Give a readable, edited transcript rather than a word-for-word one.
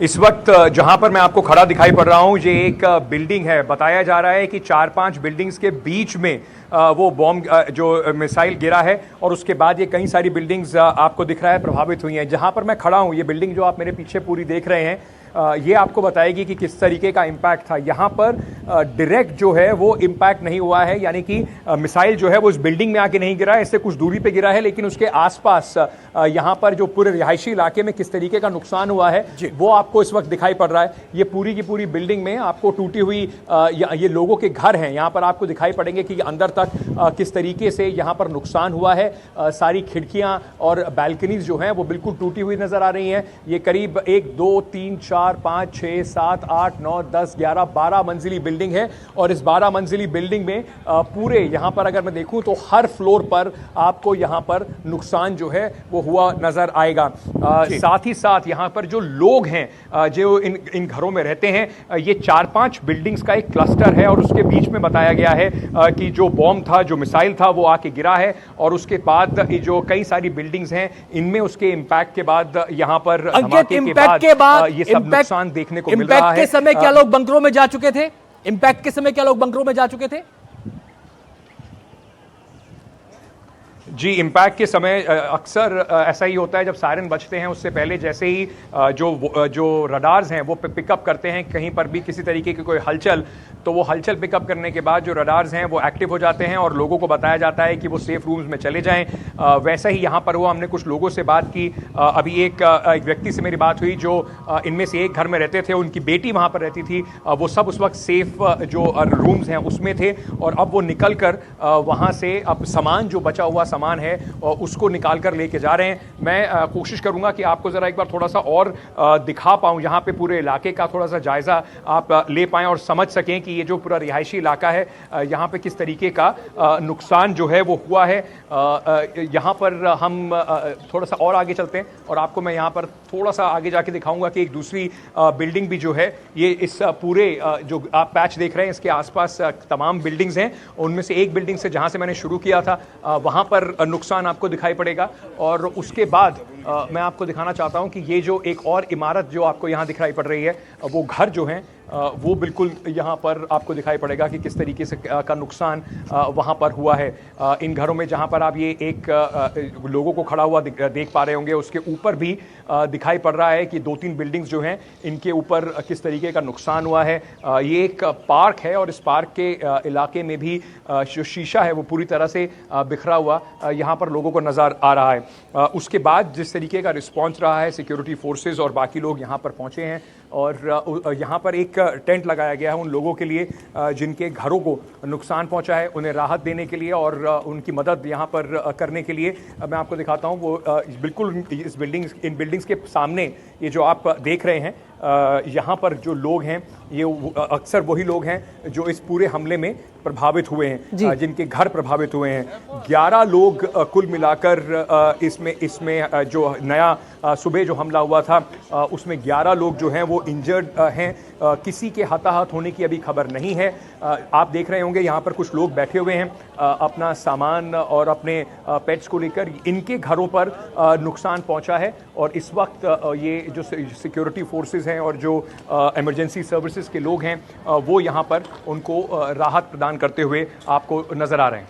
इस वक्त जहां पर मैं आपको खड़ा दिखाई पड़ रहा हूं, ये एक बिल्डिंग है। बताया जा रहा है कि 4-5 बिल्डिंग्स के बीच में वो बॉम्ब जो मिसाइल गिरा है और उसके बाद ये कई सारी बिल्डिंग्स आपको दिख रहा है प्रभावित हुई हैं। जहां पर मैं खड़ा हूं, ये बिल्डिंग जो आप मेरे पीछे पूरी देख रहे हैं, ये आपको बताएगी कि किस तरीके का इम्पैक्ट था। यहाँ पर डायरेक्ट जो है वो इम्पैक्ट नहीं हुआ है, यानी कि मिसाइल जो है वो इस बिल्डिंग में आके नहीं गिरा है, इससे कुछ दूरी पे गिरा है, लेकिन उसके आसपास यहाँ पर जो पूरे रिहायशी इलाके में किस तरीके का नुकसान हुआ है वो आपको इस वक्त दिखाई पड़ रहा है। ये पूरी की पूरी बिल्डिंग में आपको टूटी हुई ये लोगों के घर हैं। यहाँ पर आपको दिखाई पड़ेंगे कि अंदर तक किस तरीके से यहाँ पर नुकसान हुआ है। सारी खिड़कियाँ और बैल्कनीज जो हैं वो बिल्कुल टूटी हुई नजर आ रही हैं। ये करीब 1 2 3 4 5 6 7 8 9 10 11 12 मंजिली बिल्डिंग है और इस 12 मंजिली बिल्डिंग में पूरे यहाँ पर अगर मैं देखूं तो हर फ्लोर पर आपको यहाँ पर नुकसान जो है वो हुआ नजर आएगा। साथ ही साथ यहाँ पर जो लोग हैं जो इन घरों में रहते हैं, ये 4-5 बिल्डिंग्स का एक क्लस्टर है और उसके बीच में बताया गया है कि जो बॉम्ब था, जो मिसाइल था, वो आके गिरा है और उसके बाद जो कई सारी बिल्डिंग्स हैं इनमें उसके इम्पैक्ट के बाद यहाँ पर धमाके के बाद ये सब नुकसान देखने को मिल रहा है। इम्पैक्ट के समय क्या लोग बंकरों में जा चुके थे? इम्पैक्ट के समय क्या लोग बंकरों में जा चुके थे? जी, इम्पैक्ट के समय अक्सर ऐसा ही होता है जब सायरन बजते हैं उससे पहले जैसे ही जो रडार्स हैं वो पिकअप करते हैं कहीं पर भी किसी तरीके की कोई हलचल, तो वो हलचल पिकअप करने के बाद जो रडार्स हैं वो एक्टिव हो जाते हैं और लोगों को बताया जाता है कि वो सेफ रूम्स में चले जाएं। वैसा ही यहाँ पर हुआ। हमने कुछ लोगों से बात की। अभी एक व्यक्ति से मेरी बात हुई जो इनमें से एक घर में रहते थे, उनकी बेटी वहाँ पर रहती थी। वो सब उस वक्त सेफ जो रूम्स हैं उसमें थे और अब वो निकल कर वहाँ से अब सामान जो बचा हुआ सामान है उसको निकाल कर लेके जा रहे हैं। मैं कोशिश करूंगा कि आपको जरा एक बार थोड़ा सा और दिखा पाऊं, यहाँ पे पूरे इलाके का थोड़ा सा जायजा आप ले पाएं और समझ सकें कि ये जो पूरा रिहायशी इलाका है यहाँ पे किस तरीके का नुकसान जो है वो हुआ है। यहाँ पर हम थोड़ा सा और आगे चलते हैं और आपको मैं यहाँ पर थोड़ा सा आगे जाके दिखाऊंगा कि एक दूसरी बिल्डिंग भी जो है, ये इस पूरे जो आप पैच देख रहे हैं इसके आसपास तमाम बिल्डिंग्स हैं। उनमें से एक बिल्डिंग से जहाँ से मैंने शुरू किया था वहाँ पर नुकसान आपको दिखाई पड़ेगा और उसके बाद मैं आपको दिखाना चाहता हूं कि ये जो एक और इमारत जो आपको यहां दिखाई पड़ रही है, वो घर जो हैं वो बिल्कुल यहां पर आपको दिखाई पड़ेगा कि किस तरीके से का नुकसान वहां पर हुआ है। इन घरों में जहां पर आप ये एक लोगों को खड़ा हुआ देख पा रहे होंगे, उसके ऊपर भी दिखाई पड़ रहा है कि 2-3 बिल्डिंग्स जो हैं इनके ऊपर किस तरीके का नुकसान हुआ है। ये एक पार्क है और इस पार्क के इलाके में भी जो शीशा है वो पूरी तरह से बिखरा हुआ यहाँ पर लोगों को नज़र आ रहा है। उसके बाद जिस तरीके का रिस्पॉन्स रहा है, सिक्योरिटी फोर्सेस और बाकी लोग यहाँ पर पहुँचे हैं और यहाँ पर एक टेंट लगाया गया है उन लोगों के लिए जिनके घरों को नुकसान पहुँचा है, उन्हें राहत देने के लिए और उनकी मदद यहाँ पर करने के लिए। मैं आपको दिखाता हूँ वो बिल्कुल इन बिल्डिंग्स के सामने ये जो आप देख रहे हैं, यहाँ पर जो लोग हैं ये अक्सर वही लोग हैं जो इस पूरे हमले में प्रभावित हुए हैं, जिनके घर प्रभावित हुए हैं। 11 लोग कुल मिलाकर इसमें जो नया सुबह जो हमला हुआ था उसमें 11 लोग जो हैं वो इंजर्ड हैं। किसी के हताहत होने की अभी खबर नहीं है। आप देख रहे होंगे यहाँ पर कुछ लोग बैठे हुए हैं अपना सामान और अपने पेट्स को लेकर। इनके घरों पर नुकसान पहुँचा है और इस वक्त ये जो सिक्योरिटी फोर्सेस हैं और जो इमरजेंसी सर्विसेज के लोग हैं वो यहाँ पर उनको राहत प्रदान करते हुए आपको नजर आ रहे हैं।